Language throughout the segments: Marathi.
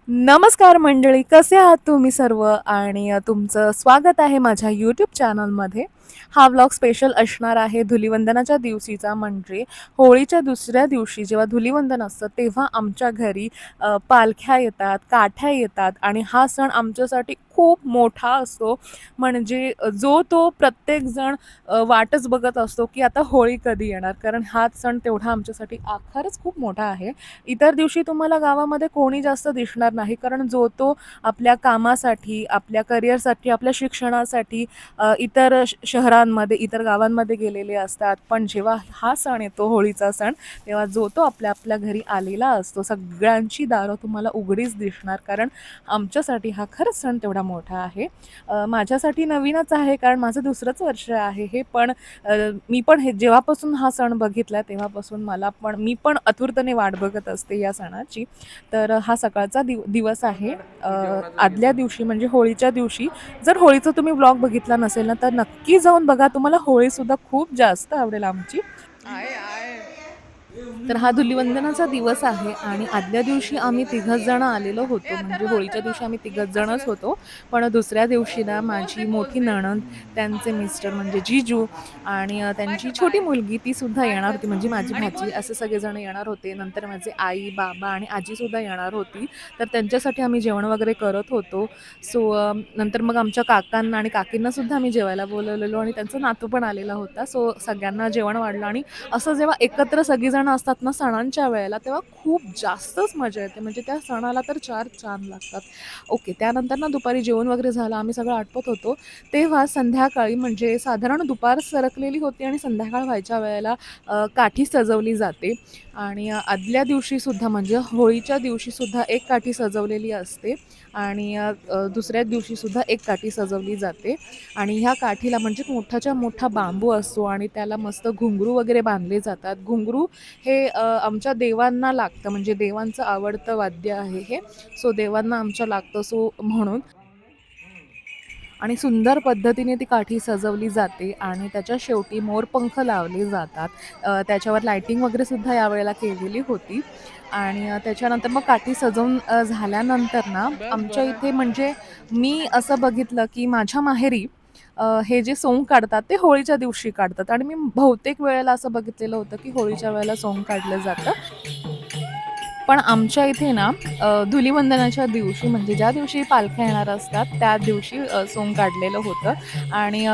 नमस्कार मंडळी, कसे आहात तुम्ही सर्व? आणि तुमचं स्वागत आहे माझ्या यूट्यूब चॅनलमध्ये. हा व्लॉग स्पेशल असणार आहे धुलिवंदनाच्या दिवशीचा. म्हणजे होळीच्या दुसऱ्या दिवशी जेव्हा धुलिवंदन असतं तेव्हा आमच्या घरी पालख्या येतात, काठ्या येतात आणि हा सण आमच्यासाठी खूप मोठा असतो. म्हणजे जो तो प्रत्येकजण वाटच बघत असतो की आता होळी कधी येणार, कारण हाच सण तेवढा आमच्यासाठी खरंच खूप मोठा आहे. इतर दिवशी तुम्हाला गावामध्ये कोणी जास्त दिसणार नाही, कारण जो तो आपल्या कामासाठी, आपल्या करिअरसाठी, आपल्या शिक्षणासाठी इतर शहरांमध्ये, इतर गावांमध्ये गेलेले असतात. पण जेव्हा हा सण येतो, होळीचा सण, तेव्हा जो तो आपल्या आपल्या घरी आलेला असतो. सगळ्यांची दारं तुम्हाला उघडीच दिसणार, कारण आमच्यासाठी हा खरंच सण तेवढा मोठा आहे. माझ्यासाठी नवीनच आहे, कारण माझं दुसरंच वर्ष आहे हे. पण मी पण हे जेव्हापासून हा सण बघितला तेव्हापासून मी पण आतुरतेने वाट बघत असते या सणाची. तर हा सकाळचा दिवस आहे. आदल्या दिवशी म्हणजे होळीच्या दिवशी, जर होळीचा तुम्ही व्लॉग बघितला नसेल ना, तर नक्की जाऊन बघा. तुम्हाला होळीसुद्धा खूप जास्त आवडेल आमची. तर हा धुलिवंदनाचा दिवस आहे आणि आदल्या दिवशी आम्ही तिघच जण आलेलो होतो. म्हणजे होळीच्या दिवशी आम्ही तिघच जणच होतो. पण दुसऱ्या दिवशी ना माझी मोठी नणंद, त्यांचे मिस्टर म्हणजे जीजू आणि त्यांची छोटी मुलगी ती सुद्धा येणार होती. म्हणजे माझी भाची, असे सगळेजण येणार होते. नंतर माझे आई, बाबा आणि आजी सुद्धा येणार होती. तर त्यांच्यासाठी आम्ही जेवण वगैरे करत होतो. सो नंतर मग आमच्या काकांना आणि काकींना सुद्धा आम्ही जेवायला बोलवलेलो आणि त्यांचा नातू पण आलेला होता. सो सगळ्यांना जेवण वाढलं आणि असं जेव्हा एकत्र सगळीजण असतात ना सणांच्या वेळेला, तेव्हा खूप जास्तच मजा येते. म्हणजे त्या सणाला तर चार चांद लागतात. ओके, त्यानंतर ना दुपारी जेवण वगैरे झालं, आम्ही सगळं आटपत होतो. तेव्हा संध्याकाळी म्हणजे साधारण दुपार सरकलेली होती आणि संध्याकाळ व्हायच्या वेळेला काठी सजवली जाते. आणि आदल्या दिवशीसुद्धा म्हणजे होळीच्या दिवशीसुद्धा एक काठी सजवलेली असते आणि दुसऱ्या दिवशीसुद्धा एक काठी सजवली जाते. आणि ह्या काठीला म्हणजे मोठाच्या मोठा बांबू असतो आणि त्याला मस्त घुंगरू वगैरे बांधले जातात. घुंगरू हे आमच्या देवांना लागतं, म्हणजे देवांचं आवडतं वाद्य आहे हे. सो देवांना आमच्या लागतं, सो म्हणून. आणि सुंदर पद्धतीने ती काठी सजवली जाते आणि त्याच्या शेवटी मोरपंख लावले जातात. त्याच्यावर लायटिंग वगैरे सुद्धा यावेळेला केलेली होती. आणि त्याच्यानंतर मग काठी सजवून झाल्यानंतर ना आमच्या इथे म्हणजे मी असं बघितलं की माझ्या माहेरी हे जे सोंग काढतात ते होळीच्या दिवशी काढतात आणि मी बहुतेक वेळेला असं बघितलेलं होतं की होळीच्या वेळेला सोंग काढलं जातं. पण आमच्या इथे ना धुलिवंदनाच्या दिवशी म्हणजे ज्या दिवशी पालख्या येणार असतात त्या दिवशी सोंग काढलेलं होतं. आणि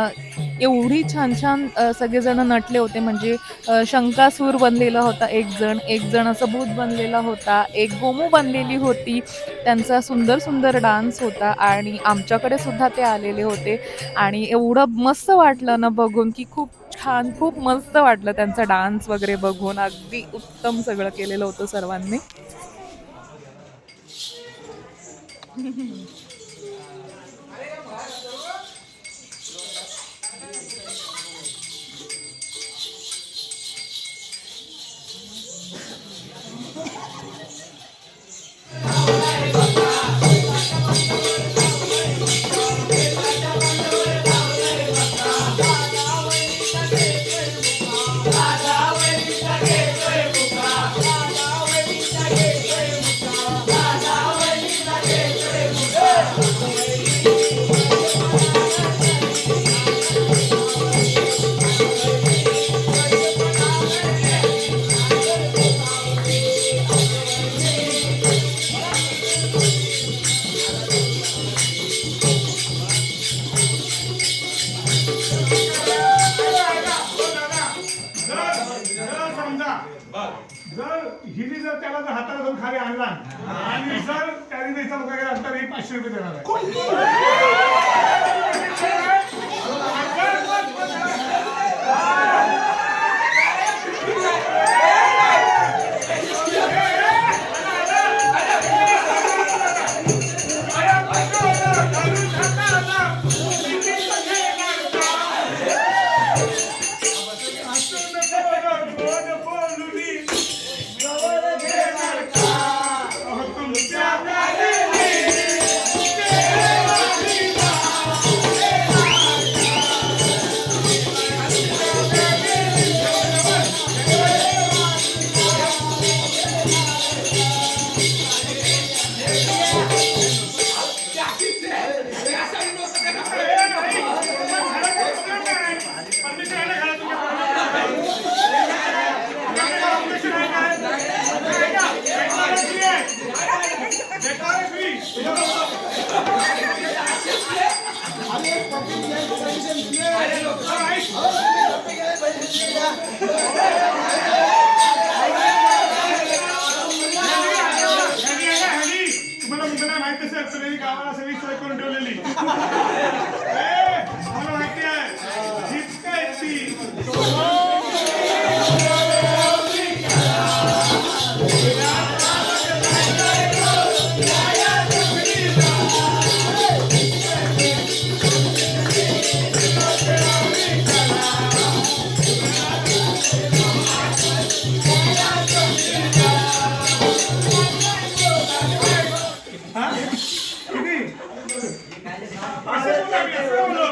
एवढी छान छान सगळेजण नटले होते. म्हणजे शंकासूर बनलेला होता एक जण, एक जण असं भूत बनलेला होता, एक गोमू बनलेली होती. त्यांचा सुंदर सुंदर डान्स होता आणि आमच्याकडे सुद्धा ते आलेले होते. आणि एवढं मस्त वाटलं ना बघून, की खूप छान, खूप मस्त वाटलं त्यांचा डान्स वगैरे बघून. अगदी उत्तम सगळं केलेलं होतं सर्वांनी. जर हिने जर त्याला जर हाताला धरून खाली आणला आणि जर त्याने द्यायचा लोक गेला तर हे 500 रुपये देणार तुम्हाला मुलांना माहित असेल सगळी गावाला सगळी सोय करून ठेवलेली मला माहिती आहे हीच काय ती हा? किती? असं बोला मी, असं बोलो.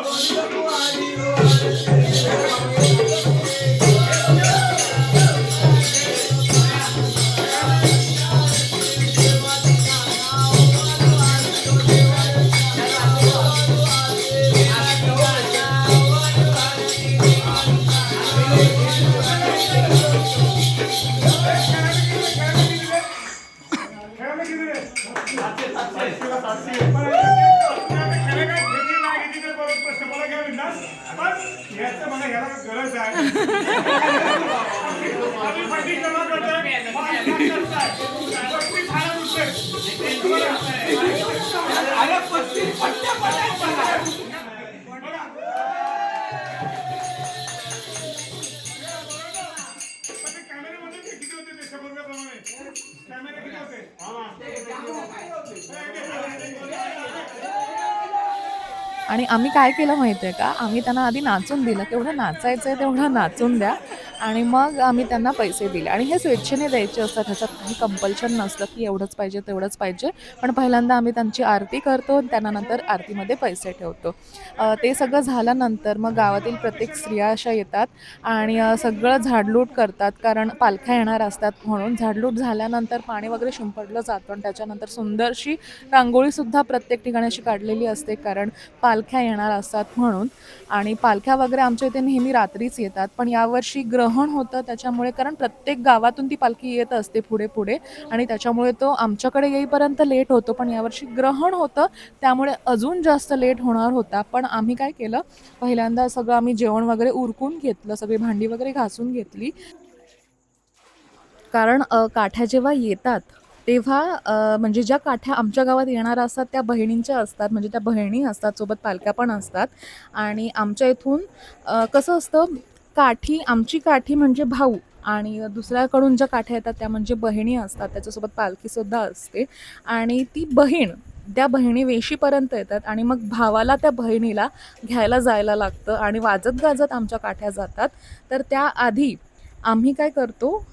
खेळायला किती रे? पण खेळायला काय घेतली नाही घेतली तर परत प्रश्न मला घ्या बिनधास्त. पण याचं मला याला गरज आहे. आम्ही फंडिंग जमा करतोय. 5 लाख करताय. 35 हजार रुपये. अरे 35 पट्ट्या पडायच्या. बघा. पण ते कॅमेऱ्यामध्ये ते किती होते ते 100 रुपयाप्रमाणे? कॅमेरे किती होते? आणि आम्ही काय केलं माहिती आहे का, आम्ही त्यांना आधी नाचून दिलं, केवढं नाचायचं आहे तेवढं नाचून द्या आणि मग आम्ही त्यांना पैसे दिले. आणि हे स्वेच्छेने द्यायचे असतात, ह्याच्यात काही कंपल्शन नसतं की एवढंच पाहिजे तेवढंच पाहिजे. पण पहिल्यांदा आम्ही त्यांची आरती करतो आणि त्यांना नंतर आरतीमध्ये पैसे ठेवतो. ते सगळं झाल्यानंतर मग गावातील प्रत्येक स्त्रिया अशा येतात आणि सगळं झाडलूट करतात, कारण पालख्या येणार असतात म्हणून. झाडलूट झाल्यानंतर पाणी वगैरे शिंपडलं जातं आणि त्याच्यानंतर सुंदरशी रांगोळीसुद्धा प्रत्येक ठिकाणी अशी काढलेली असते, कारण पालख्या येणार असतात म्हणून. आणि पालख्या वगैरे आमच्या इथे नेहमी रात्रीच येतात, पण यावर्षी ग्रहण होतं त्याच्यामुळे, कारण प्रत्येक गावातून ती पालखी येत असते पुढे पुढे आणि त्याच्यामुळे तो आमच्याकडे येईपर्यंत लेट होतो. पण यावर्षी ग्रहण होतं त्यामुळे अजून जास्त लेट होणार होता. पण आम्ही काय केलं, पहिल्यांदा सगळं आम्ही जेवण वगैरे उरकून घेतलं, सगळी भांडी वगैरे घासून घेतली, कारण काठ्या जेव्हा येतात तेव्हा म्हणजे ज्या काठ्या आमच्या गावात येणार असतात त्या बहिणींच्या असतात, म्हणजे त्या बहिणी असतात, सोबत पालख्या पण असतात. आणि आमच्या इथून कसं असतं, आमची काठी म्हणजे भाऊ आणि दुसऱ्याकडून ज्या काठ्या येतात त्या म्हणजे बहिणी असतात, त्याच्यासोबत पालखीसुद्धा असते. आणि ती बहीण त्या बहिणी वेशीपर्यंत येतात आणि मग भावाला त्या बहिणीला घ्यायला जायला लागतं आणि वाजत गाजत आमच्या काठ्या जातात. तर त्याआधी आम्ही काय करतो,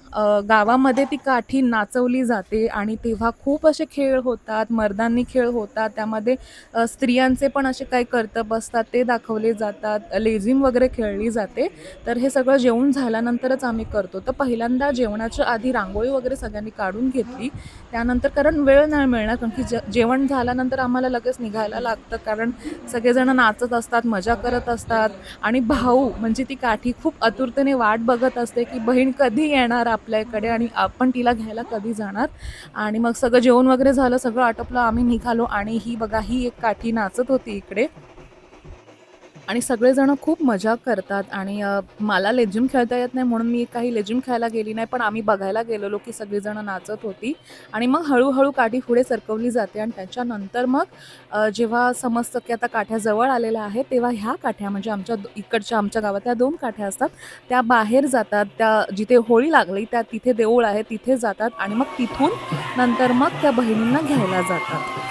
गावामध्ये ती काठी नाचवली जाते आणि तेव्हा खूप असे खेळ होतात, मर्दानी खेळ होतात, त्यामध्ये स्त्रियांचे पण असे काही कर्तव्य असतात ते दाखवले जातात, लेझिम वगैरे खेळली जाते. तर हे सगळं जेवण झाल्यानंतरच आम्ही करतो. तर पहिल्यांदा जेवणाच्या आधी रांगोळी वगैरे सगळ्यांनी काढून घेतली. त्यानंतर, कारण वेळ नाही मिळणार, कारण की जेवण झाल्यानंतर आम्हाला लगेच निघायला लागतं, कारण सगळेजण नाचत असतात, मजा करत असतात. आणि भाऊ म्हणजे ती काठी खूप आतुरतेने वाट बघत असते की बहीण कधी येणार आपल्याकडे आणि आपण तिला घ्यायला कधी जाणार. आणि मग सगळं जेवण वगैरे झालं, सगळं आटोपलं, आम्ही निघालो. आणि ही बघा, ही एक काठी नाचत होती इकडे आणि सगळेजण खूप मजा करतात. आणि मला लेझिम खेळता येत नाही म्हणून मी काही लेझिम खेळायला गेली नाही, पण आम्ही बघायला गेलेलो की सगळीजण नाचत होती. आणि मग हळूहळू काठी पुढे सरकवली जाते आणि त्याच्यानंतर मग जेव्हा समजतं की आता काठ्या जवळ आलेल्या आहेत, तेव्हा ह्या काठ्या म्हणजे आमच्या गावातल्या 2 काठ्या असतात, त्या बाहेर जातात. त्या जिथे होळी लागली त्या तिथे देऊळ आहे तिथे जातात आणि मग तिथून नंतर मग त्या बहिणींना घ्यायला जातात.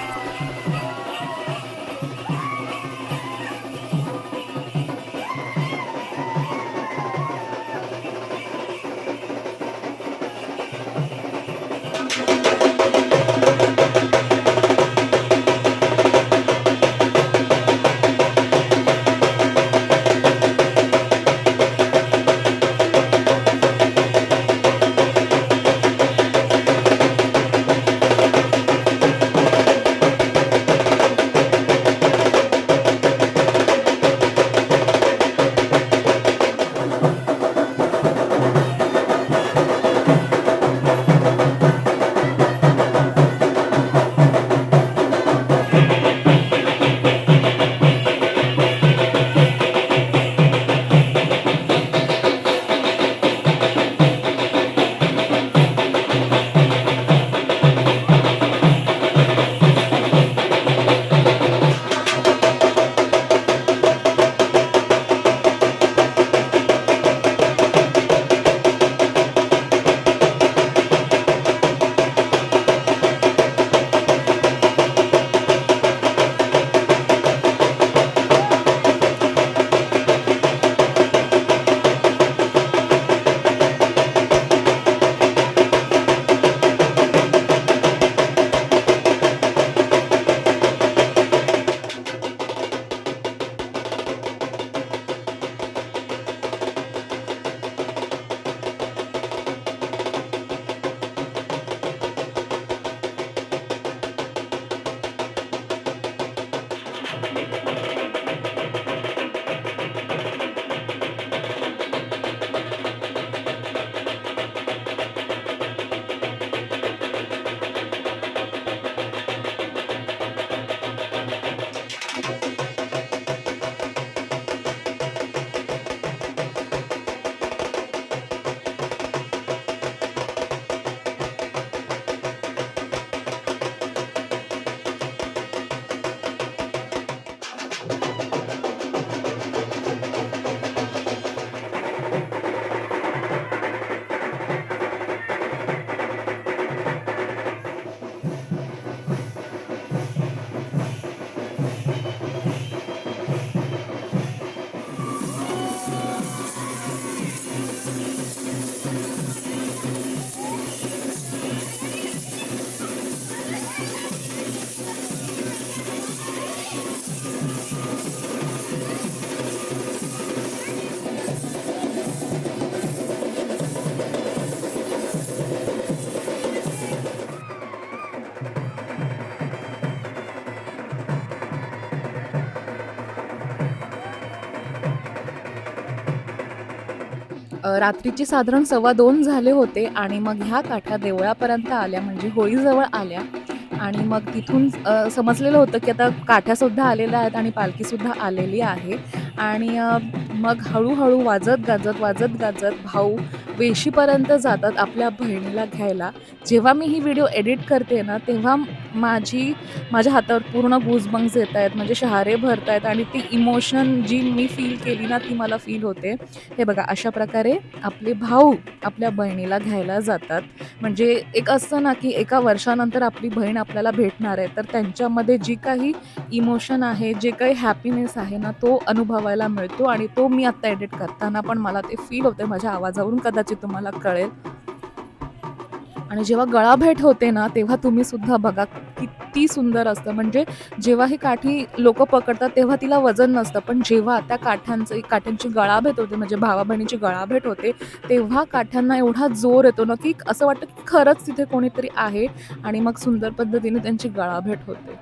रात्रीचे साधारण 2:15 झाले होते आणि मग ह्या काठ्या देवळापर्यंत आल्या म्हणजे होळीजवळ आल्या आणि मग तिथून समजलेलं होतं की आता काठ्यासुद्धा आलेल्या आहेत आणि पालखीसुद्धा आलेली आहे आणि मग हळूहळू वाजत गाजत भाऊ वेशीपर्यंत जातात आपल्या बहिणीला घ्यायला. जेव्हा मी ही व्हिडिओ एडिट करते ना, तेव्हा माझ्या हातावर पूर्ण गूजबम्प्स येत आहेत, म्हणजे शहारे भरत आहेत आणि ती इमोशन जी मी फील केली ना, ती मला फील होते. हे बघा, अशा प्रकारे आपले भाऊ आपल्या बहिणीला घ्यायला जातात. म्हणजे एक असतं ना, की एका वर्षानंतर आपली बहीण आपल्याला भेटणार आहे, तर त्यांच्यामध्ये जी काही इमोशन आहे, जे काही हॅपीनेस आहे ना, तो अनुभवायला मिळतो आणि तो मी आत्ता एडिट करताना पण मला ते फील होते. माझ्या आवाजावरून कदाचित तुम्हाला कळेल. आणि जेव्हा गळाभेट होते ना, तेव्हा तुम्ही सुद्धा बघा किती सुंदर असतं. म्हणजे जेव्हा ही काठी लोकं पकडतात, तेव्हा तिला वजन नसतं. पण जेव्हा त्या काठ्यांची गळाभेट होते, म्हणजे भावा-बहिणीची गळाभेट होते, तेव्हा काठ्यांना एवढा जोर येतो ना, की असं वाटतं की खरंच तिथे कोणीतरी आहे आणि मग सुंदर पद्धतीने त्यांची गळाभेट होते.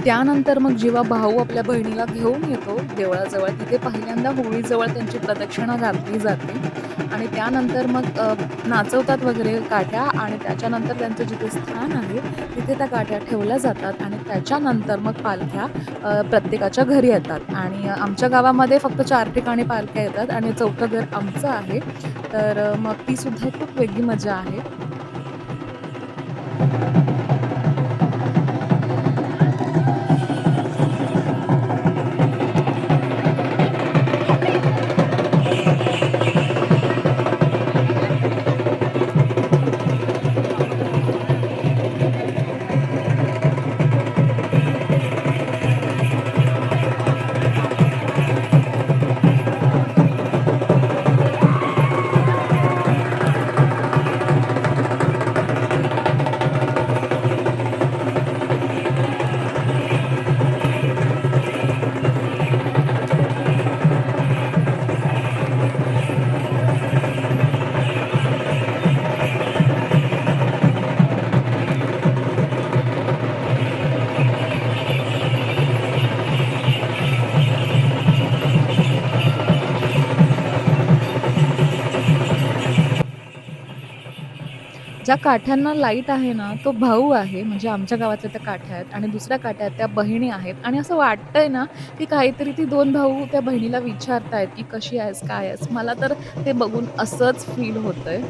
त्यानंतर मग जेव्हा भाऊ आपल्या बहिणीला घेऊन येतो देवळाजवळ, तिथे पहिल्यांदा होळीजवळ त्यांची प्रदक्षिणा घातली जाते आणि त्यानंतर मग नाचवतात वगैरे काठ्या आणि त्याच्यानंतर त्यांचं जिथे स्थान आहे, तिथे त्या काठ्या ठेवल्या जातात आणि त्याच्यानंतर मग पालख्या प्रत्येकाच्या घरी येतात आणि आमच्या गावामध्ये फक्त 4 ठिकाणी पालख्या येतात आणि 4थं घर आमचं आहे. तर मग ती सुद्धा खूप वेगळी मजा आहे. ज्या काठ्यांना लाईट आहे ना, तो भाऊ आहे. म्हणजे आमच्या गावातल्या त्या काठ्या आहेत आणि दुसऱ्या काठ्या आहेत त्या बहिणी आहेत आणि असं वाटतंय ना, की काहीतरी ती 2 भाऊ त्या बहिणीला विचारतायत, की "कशी आहेस? काय आहेस?" मला तर ते बघून असंच फील होतंय.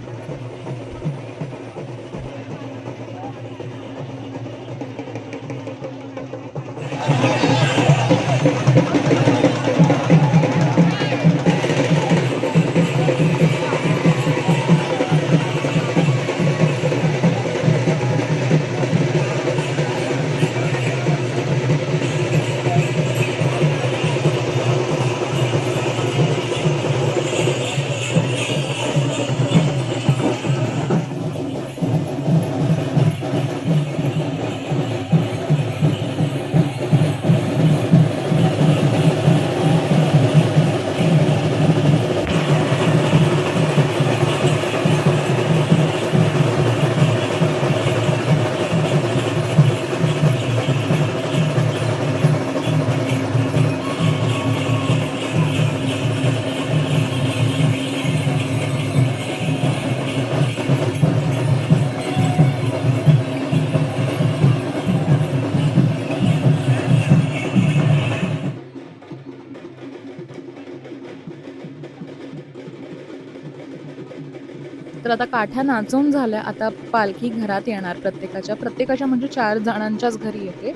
तर आता काठ्या नाचवून झाल्या. आता पालखी घरात येणार प्रत्येकाच्या म्हणजे 4 जणांच्याच घरी येते.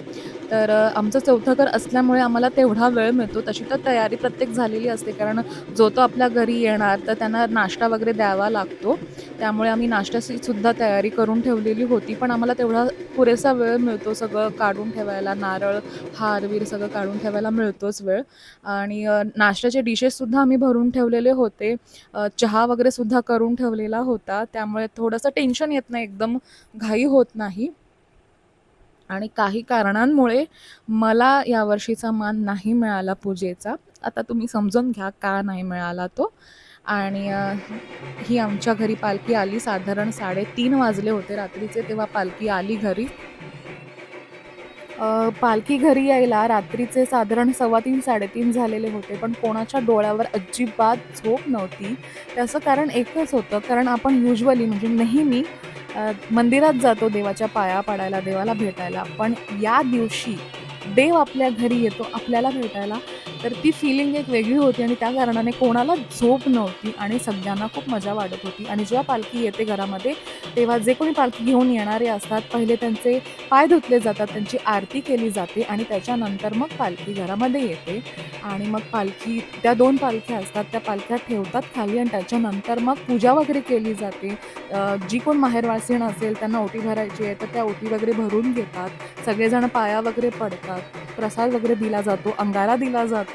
तर आमचं चौथं घर असल्यामुळे आम्हाला तेवढा वेळ मिळतो. तशी तर तयारी प्रत्येक झालेली असते. कारण जो तो आपल्या घरी येणार, तर त्यांना नाश्ता वगैरे द्यावा लागतो. त्यामुळे आम्ही नाश्त्याची सुद्धा तयारी करून ठेवलेली होती. पण आम्हाला तेवढा पुरेसा वेळ मिळतो सगळं काढून ठेवायला. नारळ, हार-बीर सगळं काढून ठेवायला मिळतोच वेळ. आणि नाश्त्याचे डिशेससुद्धा आम्ही भरून ठेवलेले होते. चहा वगैरे सुद्धा करून ठेवलेला होता. त्यामुळे थोडंसं टेन्शन येत नाही, एकदम घाई होत नाही. आणि काही कारणांमुळे मला यावर्षीचा मान नाही मिळाला पूजेचा. आता तुम्ही समजून घ्या का नाही मिळाला तो. आणि ही आमच्या घरी पालखी आली साधारण 3:30 वाजले होते रात्रीचे, तेव्हा पालखी आली घरी. पालखी घरी यायला रात्रीचे साधारण 3:15 3:30 झालेले होते, पण कोणाच्या डोळ्यावर अजिबात झोप नव्हती. त्याचं कारण एकच होतं, कारण आपण युजुअली म्हणजे नेहमी मंदिरात जातो देवाच्या पाया पडायला, देवाला भेटायला. पण या दिवशी देव आपल्या घरी येतो आपल्याला भेटायला, तर ती फीलिंग एक वेगळी होती आणि त्या कारणाने कोणालाच झोप नव्हती आणि सगळ्यांना खूप मजा वाटत होती. आणि जेव्हा पालखी येते घरामध्ये, तेव्हा जे कोणी पालखी घेऊन येणारे असतात, पहिले त्यांचे पाय धुतले जातात, त्यांची आरती केली जाते आणि त्याच्यानंतर मग पालखी घरामध्ये येते. आणि मग त्या 2 पालख्या असतात, त्या पालख्या ठेवतात खाली आणि त्याच्यानंतर मग पूजा वगैरे केली जाते. जी कोण माहेरवासीण असेल त्यांना ओटी भरायची आहे, तर त्या ओटी वगैरे भरून घेतात. सगळेजण पाया वगैरे पडतात. प्रसाद वगैरे दिला जातो, अंगारा दिला जातो.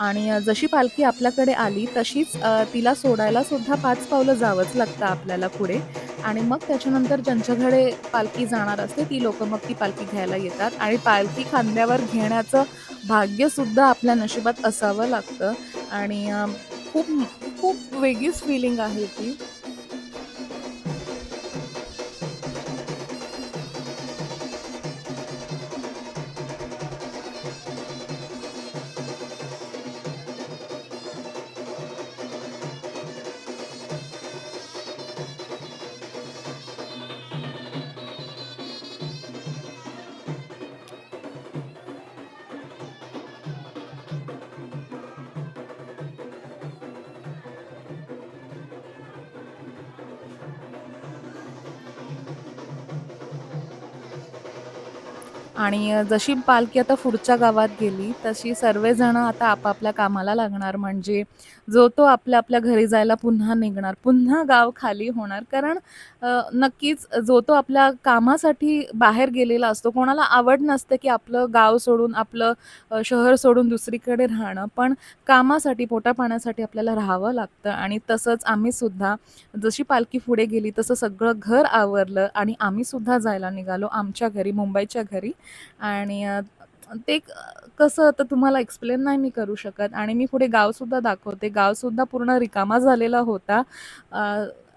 आणि जशी पालखी आपल्याकडे आली तशीच तिला सोडायला सुद्धा 5 पावलं जावंच लागतं आपल्याला पुढे. आणि मग त्याच्यानंतर ज्यांच्याकडे पालखी जाणार असते ती लोकं मग ती पालखी घ्यायला येतात आणि पालखी खांद्यावर घेण्याचं भाग्यसुद्धा आपल्या नशिबात असावं लागतं. आणि खूप खूप वेगळीच फीलिंग आहे ती. आणि जशी पालखी आता पुढच्या गावात गेली, तशी सर्वजण आता आपापल्या कामाला लागणार. म्हणजे जो तो आपल्या आपल्या घरी जायला पुन्हा निघणार. पुन्हा गाव खाली होणार. कारण नक्कीच जो तो आपल्या कामासाठी बाहेर गेलेला असतो. कोणाला आवड नसते, की आपलं गाव सोडून, आपलं शहर सोडून दुसरीकडे राहणं. पण कामासाठी, पोटापाण्यासाठी आपल्याला राहावं लागतं आणि तसंच आम्हीसुद्धा जशी पालखी पुढे गेली, तसं सगळं घर आवरलं आणि आम्हीसुद्धा जायला निघालो आमच्या घरी, मुंबईच्या घरी. आणि ते कसं आता तुम्हाला एक्सप्लेन नाही मी करू शकत आणि मी पुढे गावसुद्धा दाखवते. गावसुद्धा पूर्ण रिकामा झालेला होता. अ,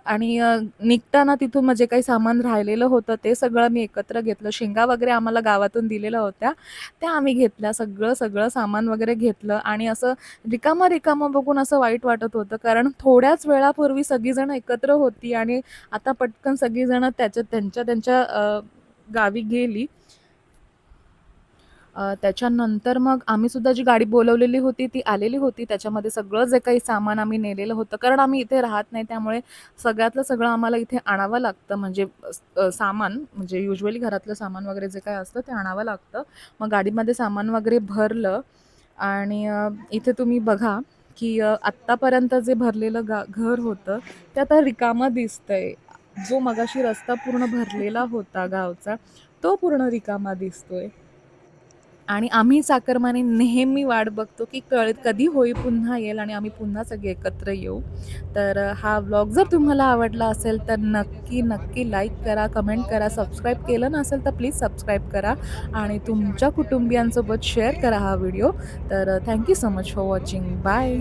आणि निघताना तिथून म्हणजे काही सामान राहिलेलं होतं, ते सगळं मी एकत्र घेतलं. शेंगा वगैरे आम्हाला गावातून दिलेल्या होत्या, त्या आम्ही घेतल्या. सगळं सामान वगैरे घेतलं आणि असं रिकामं-रिकामं बघून असं वाईट वाटत होतं. कारण थोड्याच वेळापूर्वी सगळीजण एकत्र होती आणि आता पटकन सगळीजण त्यांच्या गावी गेली. त्याच्यानंतर मग आम्ही सुद्धा जी गाडी बोलवलेली होती ती आलेली होती. त्याच्यामध्ये सगळं जे काही सामान आम्ही नेलेलं होतं, कारण आम्ही इथे राहत नाही त्यामुळे सगळ्यातलं सगळं आम्हाला इथे आणावं लागतं. म्हणजे सामान म्हणजे युजुअली घरातलं सामान वगैरे जे काही असतं ते आणावं लागतं. मग गाडीमध्ये सामान वगैरे भरलं आणि इथे तुम्ही बघा, की आत्तापर्यंत जे भरलेलं घर होतं ते आता रिकामं दिसतंय. जो मगाशी रस्ता पूर्ण भरलेला होता गावचा, तो पूर्ण रिकामा दिसतोय. आणि आम्ही चाकरमानी नेहमी वाट बघतो, की कधी होळी पुन्हा येईल आणि आम्ही पुन्हा सगळे एकत्र येऊ. तर हा व्लॉग जर तुम्हाला आवडला असेल तर नक्की लाईक करा, कमेंट करा. सबस्क्राईब केलं नसेल तर प्लीज सबस्क्राईब करा आणि तुमच्या कुटुंबियांसोबत शेअर करा हा व्हिडिओ. तर thank so much for watching. Bye.